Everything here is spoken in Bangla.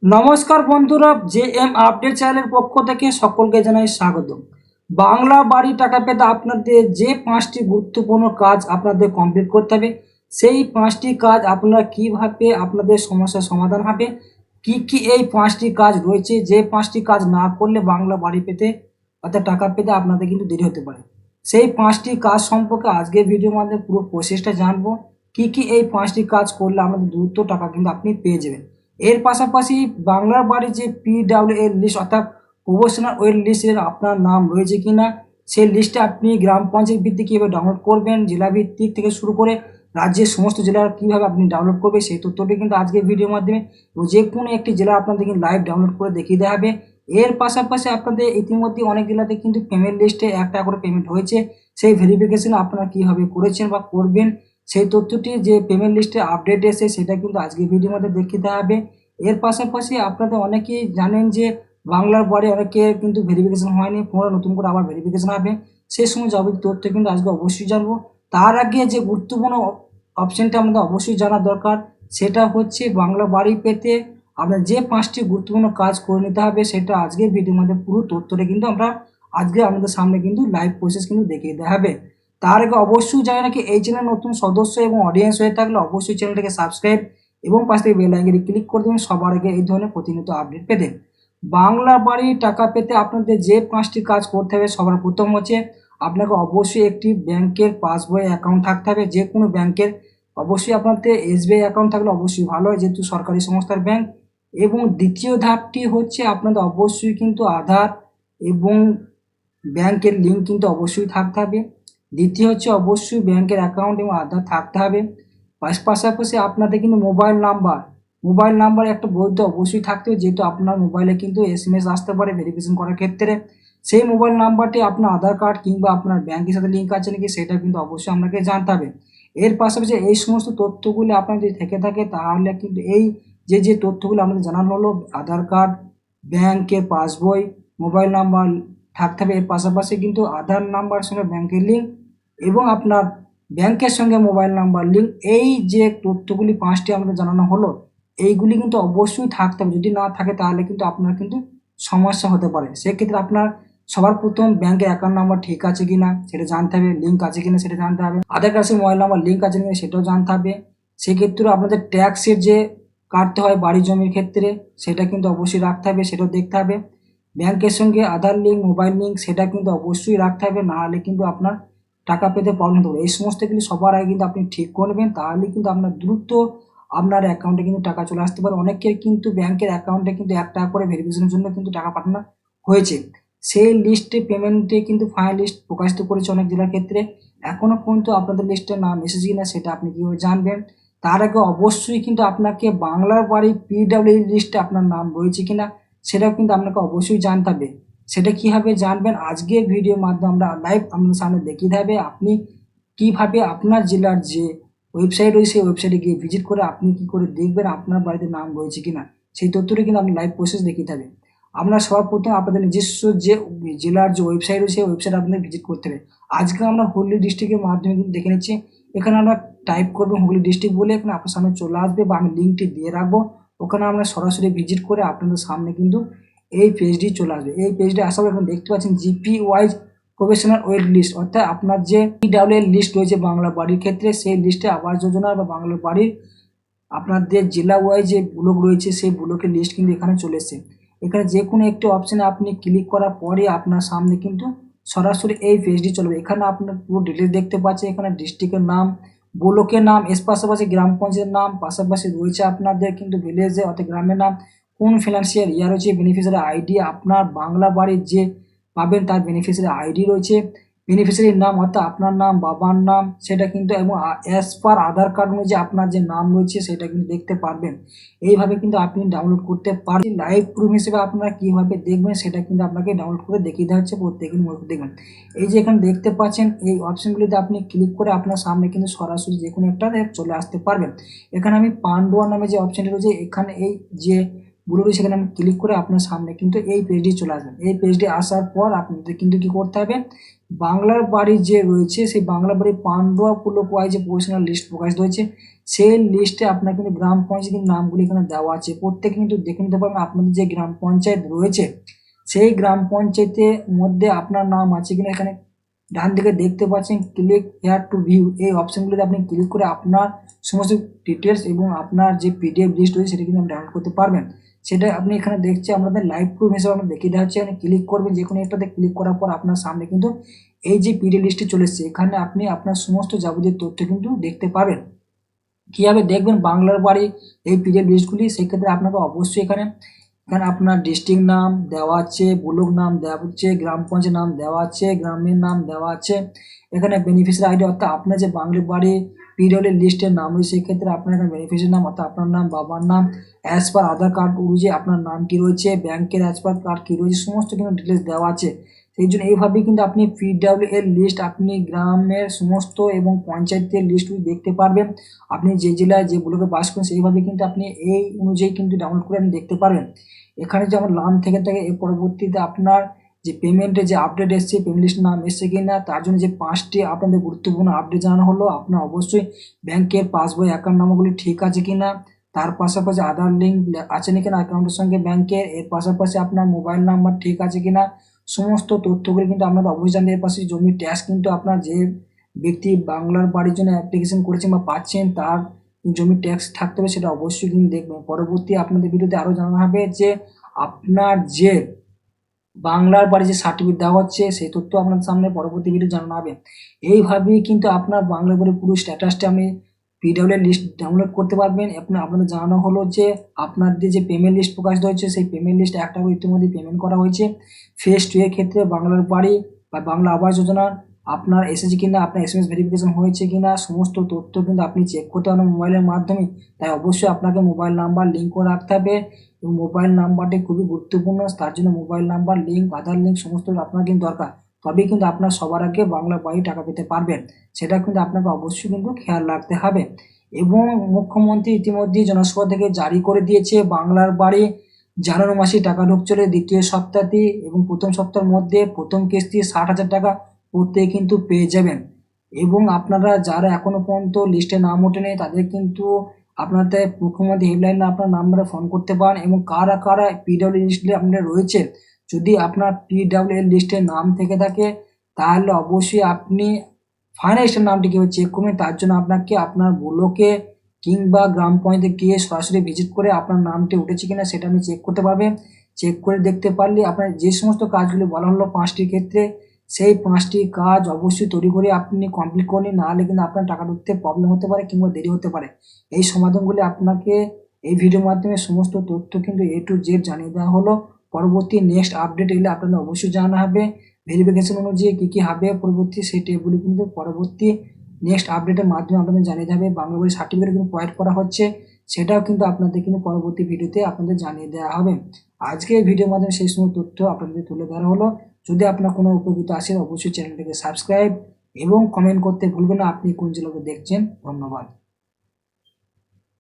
নমস্কার বন্ধুরা, জে এম আপডেট চ্যানেলের পক্ষ থেকে সকলকে জানাই স্বাগত। বাংলা বাড়ি টাকা পেতে আপনাদের যে 5টি গুরুত্বপূর্ণ কাজ আপনাদের কমপ্লিট করতে হবে, সেই 5টি কাজ আপনারা কিভাবে আপনাদের সমস্যার সমাধান হবে, কি কি এই 5টি কাজ রয়েছে, যে 5টি কাজ না করলে বাংলা বাড়ি পেতে অর্থাৎ টাকা পেতে আপনাদের কিন্তু দেরি হতে পারে। সেই 5টি কাজ সম্পর্কে আজকের ভিডিওর মাধ্যমে পুরো প্রসেসটা জানবো। কি কি এই 5টি কাজ করলে আমাদের দ্রুত টাকা কিন্তু আপনি পেয়ে যাবেন। এর পাশাপাশি বাংলার বাড়ি যে PWL লিস্ট অর্থাৎ প্রফেশনাল ওয়েট লিস্টের আপনার নাম রয়েছে কিনা, সেই লিস্টে আপনি গ্রাম পঞ্চায়েত ভিত্তিক কীভাবে ডাউনলোড করবেন, জেলা ভিত্তিক থেকে শুরু করে রাজ্যের সমস্ত জেলার কীভাবে আপনি ডাউনলোড করবেন, সেই তথ্যটি কিন্তু আজকের ভিডিওর মাধ্যমে যে কোনো একটি জেলা আপনাদের কিন্তু লাইভ ডাউনলোড করে দেখিয়ে দেওয়া হবে। এর পাশাপাশি আপনাদের ইতিমধ্যে অনেক জেলাতে কিন্তু পেমেন্ট লিস্টে 1 টাকা করে পেমেন্ট হয়েছে, সেই ভেরিফিকেশন আপনারা কীভাবে করেছেন বা করবেন, সেই তথ্যটি যে পেমেন্ট লিস্টে আপডেট এসে সেটা কিন্তু আজকের ভিডিওর মধ্যে দেখিয়ে দেওয়া হবে। এর পাশাপাশি আপনাদের অনেকেই জানেন যে বাংলার পরে অনেকে কিন্তু ভেরিফিকেশন হয়নি, পুনরায় নতুন করে আবার ভেরিফিকেশন হবে, সেই সময় যাবতীয় তথ্য কিন্তু আজকে অবশ্যই জানবো। তার আগে যে গুরুত্বপূর্ণ অপশনটা আমাদের অবশ্যই জানা দরকার, সেটা হচ্ছে বাংলা বাড়ি পেতে আপনার যে 5টি গুরুত্বপূর্ণ কাজ করে নিতে হবে, সেটা আজকের ভিডিওর মধ্যে পুরো তথ্যটা কিন্তু আমরা আজকে আমাদের সামনে কিন্তু লাইভ প্রসেস কিন্তু দেখিয়ে দেওয়া হবে। তার আগে অবশ্যই জানি নাকি এই চ্যানেল নতুন সদস্য এবং অডিয়েন্স হয়ে থাকলে অবশ্যই চ্যানেলটাকে সাবস্ক্রাইব এবং পাশ থেকে বেল আইকনে ক্লিক করে দেবেন সবার আগে এই ধরনের প্রতিনিয়ত আপডেট পেতে। বাংলা বাড়ি টাকা পেতে আপনাদের যে 5টি কাজ করতে হবে, সবার প্রথম হচ্ছে আপনাকে অবশ্যই একটি ব্যাংকের পাসবই অ্যাকাউন্ট থাকতে হবে, যে কোনো ব্যাংকের। অবশ্যই আপনাদের SBI অ্যাকাউন্ট থাকলে অবশ্যই ভালো হয়, যেহেতু সরকারি সংস্থার ব্যাংক। এবং দ্বিতীয় ধাপটি হচ্ছে আপনাদের অবশ্যই কিন্তু আধার এবং ব্যাংকের লিঙ্ক কিন্তু অবশ্যই থাকতে হবে। দ্বিতীয় হচ্ছে অবশ্যই ব্যাংকের অ্যাকাউন্ট এবং আধার থাকতে হবে। পাশাপাশি আপনাদের কিন্তু মোবাইল নাম্বার একটা বৈধ অবশ্যই থাকতে হবে, যেহেতু আপনার মোবাইলে কিন্তু SMS আসতে পারে ভেরিফিকেশন করার ক্ষেত্রে। সেই মোবাইল নাম্বারটি আপনার আধার কার্ড কিংবা আপনার ব্যাংকের সাথে লিঙ্ক আছে নাকি সেটা কিন্তু অবশ্যই আপনাকে জানতে হবে। এর পাশাপাশি এই সমস্ত তথ্যগুলি আপনার যদি থেকে থাকে, তাহলে কিন্তু এই যে তথ্যগুলো আমাদের জানানো হলো, আধার কার্ড, ব্যাংকের পাসবই, মোবাইল নাম্বার থাকতে হবে। এর পাশাপাশি কিন্তু আধার নাম্বার সঙ্গে ব্যাংকের লিঙ্ক এবং আপনার ব্যাংকের সঙ্গে মোবাইল নাম্বার লিঙ্ক, এই যে তথ্যগুলি 5টি আমাদের জানানো হলো, এইগুলি কিন্তু অবশ্যই থাকতে হবে। যদি না থাকে তাহলে কিন্তু আপনার কিন্তু সমস্যা হতে পারে। সেক্ষেত্রে আপনার সবার প্রথম ব্যাংকের অ্যাকাউন্ট নাম্বার ঠিক আছে কিনা সেটা জানতে হবে, লিঙ্ক আছে কিনা সেটা জানতে হবে, আধার কার্ডের মোবাইল নাম্বার লিঙ্ক আছে কিনা সেটাও জানতে হবে। সেক্ষেত্রে আপনাদের ট্যাক্সের যে কাটতে হয় বাড়ি জমির ক্ষেত্রে, সেটা কিন্তু অবশ্যই রাখতে হবে, সেটাও দেখতে হবে। ব্যাংকের সঙ্গে আধার লিঙ্ক, মোবাইল লিঙ্ক সেটা কিন্তু অবশ্যই রাখতে হবে, না হলে কিন্তু আপনার টাকা পেতে প্রবলেম হতে পারে। এই সমস্ত কিন্তু সবার আগে কিন্তু আপনি ঠিক করবেন, তাহলে কিন্তু আপনার দ্রুত আপনার অ্যাকাউন্টে কিন্তু টাকা চলে আসতে পারে। অনেকের কিন্তু ব্যাংকের অ্যাকাউন্টে কিন্তু 1 টাকা করে ভেরিফিকেশনের জন্য কিন্তু টাকা পাঠানো হয়েছে, সেই লিস্টে পেমেন্টে কিন্তু ফাইনাল লিস্ট প্রকাশিত করেছে অনেক জেলার ক্ষেত্রে। এখনও পর্যন্ত আপনাদের লিস্টে নাম এসেছে কিনা সেটা আপনি কীভাবে জানবেন? তার আগে অবশ্যই কিন্তু আপনাকে বাংলার বাড়ি PWL লিস্টে আপনার নাম রয়েছে কিনা সেটাও কিন্তু আপনাকে অবশ্যই জানতে হবে। সেটা কীভাবে জানবেন আজকের ভিডিওর মাধ্যমে আমরা লাইভ আপনাদের সামনে দেখিয়ে দেবে। আপনি কিভাবে আপনার জেলার যে ওয়েবসাইট রয়েছে সেই ওয়েবসাইটে গিয়ে ভিজিট করে আপনি কি করে দেখবেন আপনার বাড়িতে নাম রয়েছে কিনা, সেই তথ্যটি কিন্তু আপনি লাইভ প্রসেস দেখিয়ে দেবে। আপনার সবার প্রথমে আপনাদের নিজস্ব যে জেলার যে ওয়েবসাইট রয়েছে সেই ওয়েবসাইট আপনাদের ভিজিট করতে হবে। আজকে আমরা হুগলি ডিস্ট্রিক্টের মাধ্যমে কিন্তু দেখে নিচ্ছি। এখানে আমরা টাইপ করবেন হুগলি ডিস্ট্রিক্ট বলে, এখানে আপনার সামনে চলে আসবে বা আমি লিঙ্কটি দিয়ে রাখবো। ওখানে আমরা সরাসরি ভিজিট করে আপনাদের সামনে কিন্তু এই পেজটি চলে আসবে। এই পেজটি আসার পর এখন দেখতে পাচ্ছেন GP wise professional wait list, অর্থাৎ আপনার যে PWL লিস্ট রয়েছে বাংলা বাড়ির ক্ষেত্রে, সেই লিস্টে আবাস যোজনা বা বাংলা বাড়ির আপনাদের জেলা ওয়াইজ যে ব্লক রয়েছে সেই ব্লকের লিস্ট কিন্তু এখানে চলে এসেছে। এখানে যে কোনো একটি অপশানে আপনি ক্লিক করার পরে আপনার সামনে কিন্তু সরাসরি এই পেজটি চলবে। এখানে আপনার পুরো ডিটেলস দেখতে পাচ্ছেন, এখানে ডিস্ট্রিক্টের নাম, ব্লকের নাম, এর পাশাপাশি গ্রাম পঞ্চায়েতের নাম, পাশাপাশি রয়েছে আপনাদের কিন্তু ভিলেজে অর্থাৎ গ্রামের নাম, কোন ফিনান্সিয়াল ইয়ার রয়েছে, বেনিফিশিয়ারি আইডি, আপনার বাংলা বাড়ির যে পাবেন তার বেনিফিশিয়ারি আইডি রয়েছে, বেনিফিশিয়ারির নাম অর্থাৎ আপনার নাম, বাবার নাম সেটা কিন্তু, এবং অ্যাজ পার আধার কার্ড অনুযায়ী আপনার যে নাম রয়েছে সেটা কিন্তু দেখতে পারবেন। এইভাবে কিন্তু আপনি ডাউনলোড করতে পারেন। লাইভ প্রুফ হিসেবে আপনারা কীভাবে দেখবেন সেটা কিন্তু আপনাকে ডাউনলোড করে দেখিয়ে দেওয়া হচ্ছে, প্রত্যেকদিন দেখবেন। এই যে এখানে দেখতে পাচ্ছেন এই অপশনগুলিতে আপনি ক্লিক করে আপনার সামনে কিন্তু সরাসরি যে কোনো একটা চলে আসতে পারবেন। এখানে আমি পান্ডুয়া নামে যে অপশনটি রয়েছে, এখানে এই যে ব্লুটি সেখানে আমি ক্লিক করে আপনার সামনে কিন্তু এই পেজটি চলে আসবেন। এই পেজটি আসার পর আপনাদের কিন্তু কী করতে হবে, বাংলার বাড়ি যে রয়েছে সেই বাংলা বাড়ি পান্ডুয়া পুলক ওয়াইজে পজিশনাল লিস্ট প্রকাশিত হয়েছে। সেই লিস্টে আপনার কিন্তু গ্রাম পঞ্চায়েতের নামগুলি এখানে দেওয়া আছে। প্রত্যেকে কিন্তু দেখে নিতে পারবেন আপনাদের যে গ্রাম পঞ্চায়েত রয়েছে সেই গ্রাম পঞ্চায়েতের মধ্যে আপনার নাম আছে কিনা। এখানে ডান দিকে দেখতে পাচ্ছেন ক্লিক হেয়ার টু ভিউ, এই অপশনগুলিতে আপনি ক্লিক করে আপনার সমস্ত ডিটেলস এবং আপনার যে পিডিএফ লিস্ট রয়েছে সেটা কিন্তু আপনি ডাউনলোড করতে পারবেন। সেটা আপনি এখানে দেখছি আমাদের লাইভ প্রুফ হিসেবে আমরা দেখিয়ে দেওয়া হচ্ছে। এখানে ক্লিক করবেন, যে কোনো একটাতে ক্লিক করার পর আপনার সামনে কিন্তু এই যে পিডিএফ লিস্টটি চলে এসছে, এখানে আপনি আপনার সমস্ত যাবতীয় তথ্য কিন্তু দেখতে পাবেন। কীভাবে দেখবেন বাংলার বাড়ি এই পিডিএফ লিস্টগুলি, সেক্ষেত্রে আপনাকে অবশ্যই এখানে এখানে আপনার ডিস্ট্রিক্ট নাম দেওয়া আছে, ব্লক নাম দেওয়া হচ্ছে, গ্রাম পঞ্চায়েত নাম দেওয়া আছে, গ্রামের নাম দেওয়া আছে, এখানে বেনিফিশিয়ারি আইডি অর্থাৎ আপনার যে বাংলা বাড়ি পিডব্লিউ লিস্টের নাম রয়েছে সেক্ষেত্রে আপনার এখানে বেনিফিশিয়ারি নাম অর্থাৎ আপনার নাম, বাবার নাম, অ্যাজ পার আধার কার্ড অনুযায়ী আপনার নাম কী রয়েছে, ব্যাংকের অ্যাজ পার কার্ড কী রয়েছে, সমস্ত কিন্তু ডিটেলস দেওয়া আছে। সেই জন্য এইভাবেই কিন্তু আপনি পিডব্লিউ এর লিস্ট আপনি গ্রামের সমস্ত এবং পঞ্চায়েতের লিস্টগুলি দেখতে পারবেন। আপনি যে জেলায় যে ব্লকে বাস করেন সেইভাবে কিন্তু আপনি এই অনুযায়ী কিন্তু ডাউনলোড করে আপনি দেখতে পারবেন। এখানে যেমন নাম থেকে থাকে এর পরবর্তীতে আপনার যে পেমেন্টে যে আপডেট এসছে, পেমেন্ট লিস্ট নাম এসছে কি না, তার জন্য যে 5টি আপনাদের গুরুত্বপূর্ণ আপডেট জানানো হলো। আপনার অবশ্যই ব্যাংকের পাসবই অ্যাকাউন্ট নাম্বারগুলি ঠিক আছে কি না, তার পাশাপাশি আধার লিঙ্ক আছে নাকি না অ্যাকাউন্টের সঙ্গে ব্যাংকের, এর পাশাপাশি আপনার মোবাইল নাম্বার ঠিক আছে কি না, সমস্ত তথ্যগুলি কিন্তু আপনাদের অবশ্যই জানতে। এর পাশে জমির ট্যাক্স কিন্তু আপনার যে ব্যক্তি বাংলার বাড়ির জন্য অ্যাপ্লিকেশন করেছেন বা পাচ্ছেন তার জমির ট্যাক্স থাকতে হবে, সেটা অবশ্যই কিন্তু দেখবেন। পরবর্তী আপনাদের ভিডিওতে আরও জানানো হবে যে আপনার যে বাংলার বাড়ি যে সার্টিফিকেট দেওয়া হচ্ছে সেই তথ্য আপনার সামনে পরবর্তী ভিডিও জানানো হবে। এইভাবেই কিন্তু আপনার বাংলা বাড়ির পুরো স্ট্যাটাসটা আপনি পিডব্লিউ লিস্ট ডাউনলোড করতে পারবেন। আপনাদের জানানো হলো যে আপনাদের যে পেমেন্ট লিস্ট প্রকাশিত হয়েছে সেই পেমেন্ট লিস্ট একটা করে ইতিমধ্যে পেমেন্ট করা হয়েছে। ফেজ 2 এর ক্ষেত্রে বাংলার বাড়ি বা বাংলা আবাস যোজনা আপনার এসেছে কিনা, আপনার এসএমএস ভেরিফিকেশন হয়েছে কিনা, সমস্ত তথ্য কিন্তু আপনি চেক করতে পারেন মোবাইলের মাধ্যমে। তাই অবশ্যই আপনাকে মোবাইল নাম্বার লিঙ্ক করে রাখতে হবে এবং মোবাইল নাম্বারটি খুবই গুরুত্বপূর্ণ। তার জন্য মোবাইল নাম্বার লিঙ্ক, আধার লিঙ্ক সমস্ত আপনার কিন্তু দরকার। তবেই কিন্তু আপনার সবার আগে বাংলা বাড়ি টাকা পেতে পারবেন। সেটা কিন্তু আপনাকে অবশ্যই কিন্তু খেয়াল রাখতে হবে। এবং মুখ্যমন্ত্রী ইতিমধ্যেই জনসভা থেকে জারি করে দিয়েছে বাংলার বাড়ি জানুয়ারি মাসে টাকা ঢুকছিল দ্বিতীয় সপ্তাহতে এবং প্রথম সপ্তাহের মধ্যে প্রথম কিস্তি 60,000 টাকা প্রত্যেকে কিন্তু পেয়ে যাবেন। এবং আপনারা যারা এখনো পর্যন্ত লিস্টে নাম ওঠেনি তাদের কিন্তু আপনাদের মুখ্যমন্ত্রী হেল্পলাইনে আপনার নাম্বারে ফোন করতে পারেন। এবং কারা কারা পিডব্লিউ লিস্টে আপনার রয়েছে, যদি আপনার পিডব্লিউ লিস্টে নাম থেকে থাকে তাহলে অবশ্যই আপনি ফাইনাল নামটি কীভাবে চেক করবেন, তার জন্য আপনাকে আপনার ব্লকে কিংবা গ্রাম পঞ্চায়েতে গিয়ে সরাসরি ভিজিট করে আপনার নামটি উঠেছে কিনা সেটা আপনি চেক করতে পারবেন। চেক করে দেখতে পারলে আপনার যে সমস্ত কাজগুলি বলা হলো 5টির ক্ষেত্রে সেই 5টি কাজ অবশ্যই তৈরি করে আপনি কমপ্লিট করে নিন, নাহলে কিন্তু আপনার টাকা ঢুকতে প্রবলেম হতে পারে কিংবা দেরি হতে পারে। এই সমাধানগুলি আপনাকে এই ভিডিওর মাধ্যমে সমস্ত তথ্য কিন্তু A to Z জানিয়ে দেওয়া হলো। পরবর্তী নেক্সট আপডেট এলে আপনাদের অবশ্যই জানানো হবে। ভেরিফিকেশন অনুযায়ী কী কী হবে পরবর্তী সেই টেপগুলি কিন্তু পরবর্তী নেক্সট আপডেটের মাধ্যমে আপনাদের জানিয়ে দেবে। বাংলা বাড়ির সার্টিফিকেট কিন্তু প্রোভাইড করা হচ্ছে, সেটাও কিন্তু আপনাদের কিন্তু পরবর্তী ভিডিওতে আপনাদের জানিয়ে দেওয়া হবে। আজকে এই ভিডিওর মাধ্যমে সেই সময় তথ্য আপনাদের তুলে ধরা হলো। যদি আপনার কোনো উপকৃত আসে অবশ্যই চ্যানেলটিকে সাবস্ক্রাইব এবং কমেন্ট করতে ভুলবেন না আপনি কোন জেলাকে দেখছেন। ধন্যবাদ।